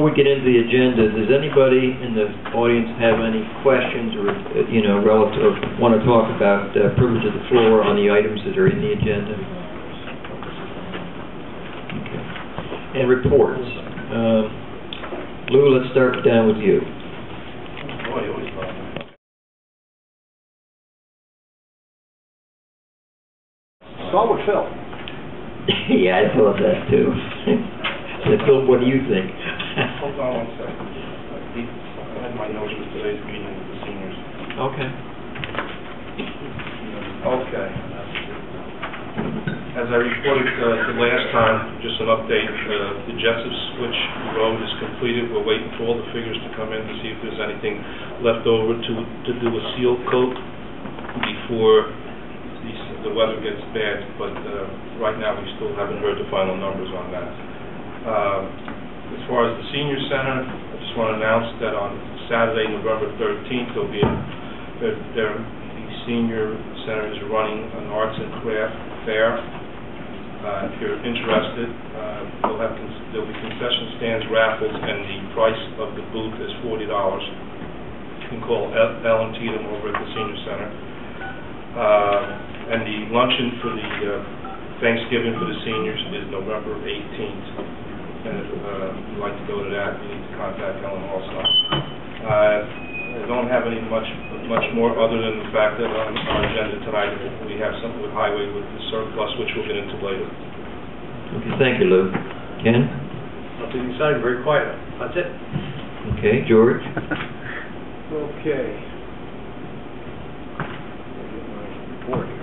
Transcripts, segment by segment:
before we get into the agenda, does anybody in the audience have any questions or, relative, or want to talk about privilege of the floor on the items that are in the agenda? Okay. And reports. Lou, let's start down with you. Start with Phil. Yeah, I thought that too. Phil, what do you think? Hold on one second. I had my notes for today's meeting with the seniors. Okay. Okay. As I reported the last time, just an update. The Jessup Switch Road is completed. We're waiting for all the figures to come in to see if there's anything left over to do a seal coat before the weather gets bad, but right now we still haven't heard the final numbers on that. As far as the Senior Center, I just want to announce that on Saturday, November 13th, there'll be the Senior Center is running an arts and craft fair. If you're interested, there'll be concession stands, raffles, and the price of the booth is $40. You can call Ellen Tatum over at the Senior Center. And the luncheon for the Thanksgiving for the seniors is November 18th. And if you'd like to go to that, you need to contact Ellen also. I don't have any much more other than the fact that on our agenda tonight we have something with highway with the surplus, which we'll get into later. Okay, thank you, Lou. Ken? Nothing exciting, very quiet. That's it. Okay, George? Okay. Report here.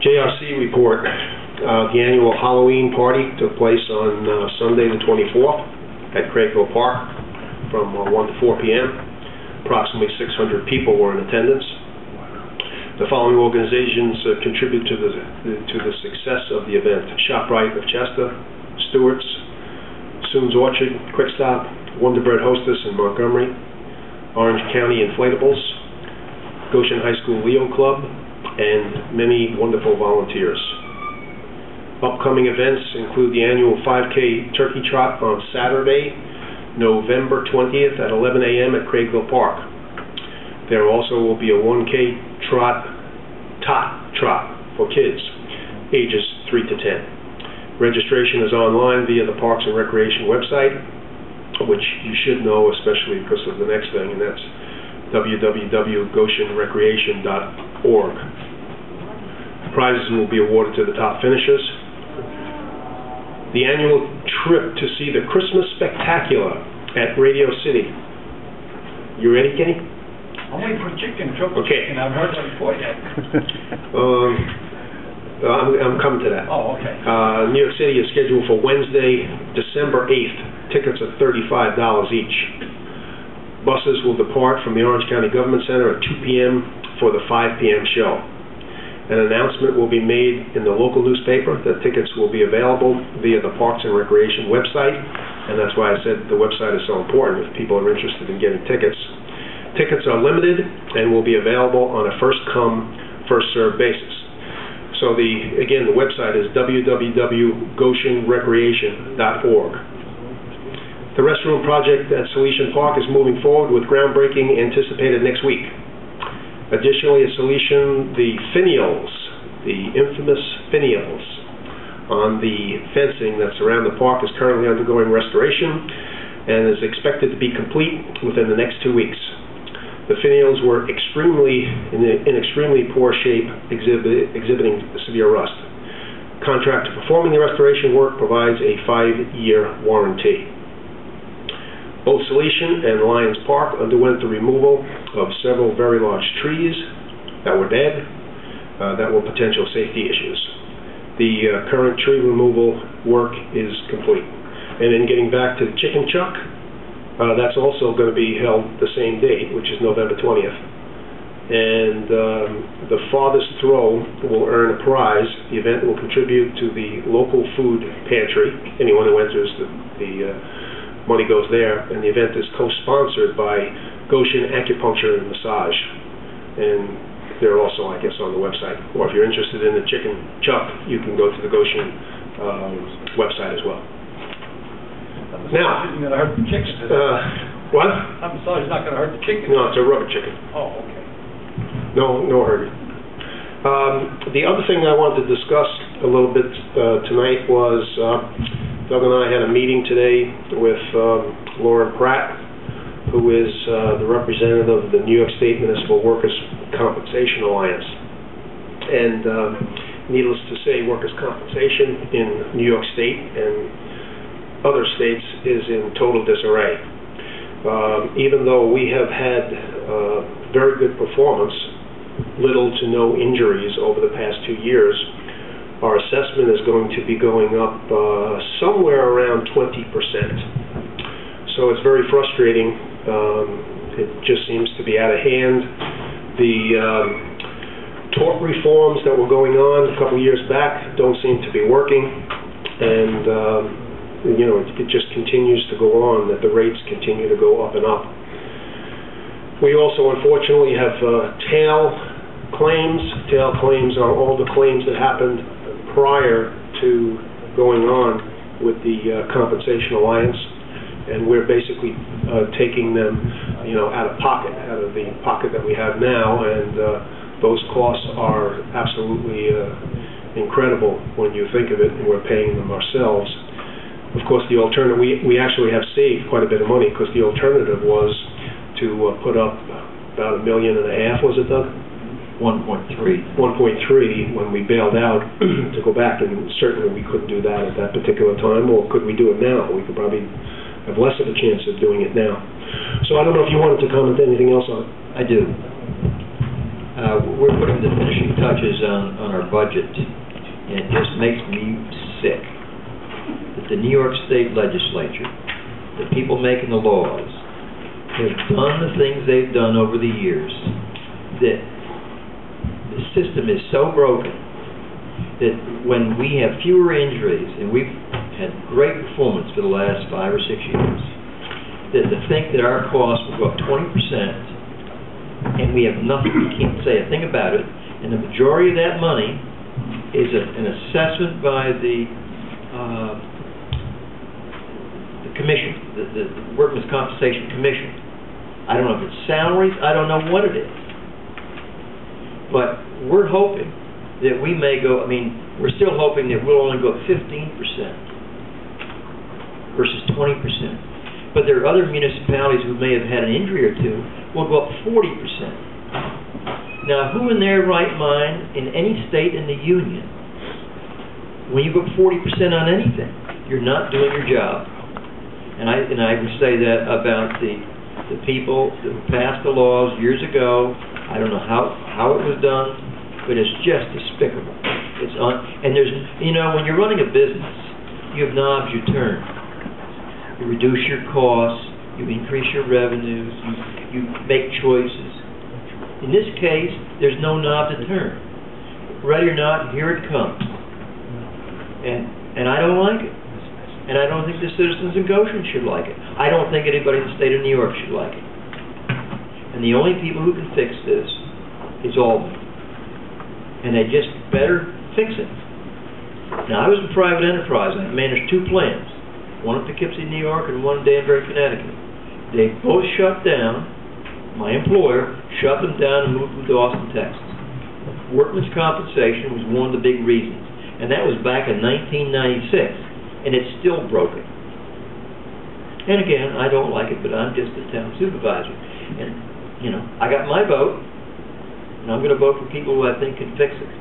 JRC report. The annual Halloween party took place on Sunday the 24th at Craigville Park from 1 to 4 p.m. Approximately 600 people were in attendance. The following organizations contribute to the success of the event: ShopRite of Chester, Stewart's, Soon's Orchard, Quick Stop, Wonder Bread Hostess in Montgomery, Orange County Inflatables, Goshen High School Leo Club, and many wonderful volunteers. Upcoming events include the annual 5K Turkey Trot on Saturday, November 20th at 11 a.m. at Craigville Park. There also will be a 1K Tot Trot for kids, ages 3 to 10. Registration is online via the Parks and Recreation website, which you should know, especially because of the next thing, and that's www.goshennewyork.info. Prizes will be awarded to the top finishers. The annual trip to see the Christmas Spectacular at Radio City. You ready, Kenny? I'm waiting for chicken, triple okay. chicken. I haven't heard that report yet. I'm coming to that. Oh, okay. New York City is scheduled for Wednesday, December 8th. Tickets are $35 each. Buses will depart from the Orange County Government Center at 2 p.m. for the 5 p.m. show. An announcement will be made in the local newspaper that tickets will be available via the Parks and Recreation website, and that's why I said the website is so important if people are interested in getting tickets. Tickets are limited and will be available on a first-come, first-served basis. So again, the website is www.goshennewyork.info. The restroom project at Salesian Park is moving forward with groundbreaking anticipated next week. Additionally, at Salesian, the finials, the infamous finials on the fencing that surround the park is currently undergoing restoration and is expected to be complete within the next 2 weeks. The finials were in extremely poor shape, exhibiting severe rust. Contractor performing the restoration work provides a 5-year warranty. Both Salesian and Lions Park underwent the removal of several very large trees that were dead that were potential safety issues. The current tree removal work is complete. And then getting back to the Chicken Chuck, that's also going to be held the same date, which is November 20th. And the farthest throw will earn a prize. The event will contribute to the local food pantry. Anyone who enters, the money goes there. And the event is co-sponsored by Goshen Acupuncture and Massage. And they're also, I guess, on the website. Or if you're interested in the chicken chuck, you can go to the Goshen website as well. Now, isn't going to hurt the chicken. what? I'm sorry, it's not going to hurt the chicken. No, it's a rubber chicken. Oh, okay. No hurry. The other thing I wanted to discuss a little bit tonight was Doug and I had a meeting today with Lauren Pratt, who is the representative of the New York State Municipal Workers' Compensation Alliance. And needless to say, workers' compensation in New York State and other states is in total disarray. Even though we have had very good performance, little to no injuries over the past 2 years, our assessment is going to be going up somewhere around 20%. So it's very frustrating. It just seems to be out of hand. The tort reforms that were going on a couple years back don't seem to be working, and it just continues to go on, that the rates continue to go up and up. We also, unfortunately, have tail claims. Tail claims are all the claims that happened prior to going on with the Compensation Alliance, and we're basically taking them, out of the pocket that we have now, and those costs are absolutely incredible when you think of it, and we're paying them ourselves. Of course, the alternative, we actually have saved quite a bit of money, because the alternative was to put up about $1.5 million, was it, Doug? 1.3 when we bailed out to go back, and certainly we couldn't do that at that particular time. Or could we do it now? We could probably have less of a chance of doing it now. So I don't know if you wanted to comment anything else on it. I do. We're putting the finishing touches on our budget, and it just makes me sick that the New York State Legislature, the people making the laws, have done the things they've done over the years, that the system is so broken that when we have fewer injuries, and we've had great performance for the last 5 or 6 years, that to think that our costs will go up 20% and we have nothing, we can't say a thing about it, and the majority of that money is an assessment by the commission, the Workers' Compensation Commission. I don't know if it's salaries, I don't know what it is. But we're hoping that we may go, we're still hoping that we'll only go up 15% versus 20%. But there are other municipalities who may have had an injury or two will go up 40%. Now, who in their right mind in any state in the union, when you go up 40% on anything, you're not doing your job. And I would say that about the people that passed the laws years ago. I don't know how it was done, but it's just despicable. And there's, when you're running a business, you have knobs you turn. You reduce your costs, you increase your revenues, you make choices. In this case, there's no knob to turn. Ready or not, here it comes. And I don't like it. And I don't think the citizens in Goshen should like it. I don't think anybody in the state of New York should like it. And the only people who can fix this is Albany. And they just better fix it. Now, I was in private enterprise, and I managed 2 plants. One in Poughkeepsie, New York, and one in Danbury, Connecticut. They both shut down. My employer shut them down and moved them to Austin, Texas. Workman's compensation was one of the big reasons. And that was back in 1996. And it's still broken. And again, I don't like it, but I'm just a town supervisor. And, I got my vote, and I'm going to vote for people who I think can fix it.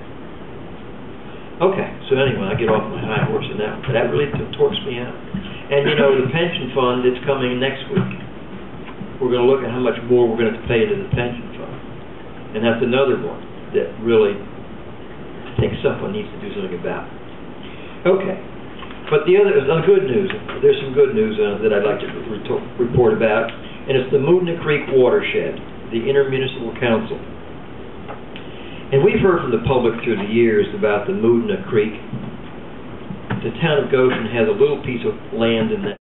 Okay, so anyway, I get off my high horse in that one, but that really torques me out. And, the pension fund that's coming next week, we're going to look at how much more we're going to pay into the pension fund. And that's another one that really I think someone needs to do something about. Okay. But the good news, there's some good news that I'd like to report about, and it's the Moodna Creek watershed, the Intermunicipal Council. And we've heard from the public through the years about the Moodna Creek. The town of Goshen has a little piece of land in that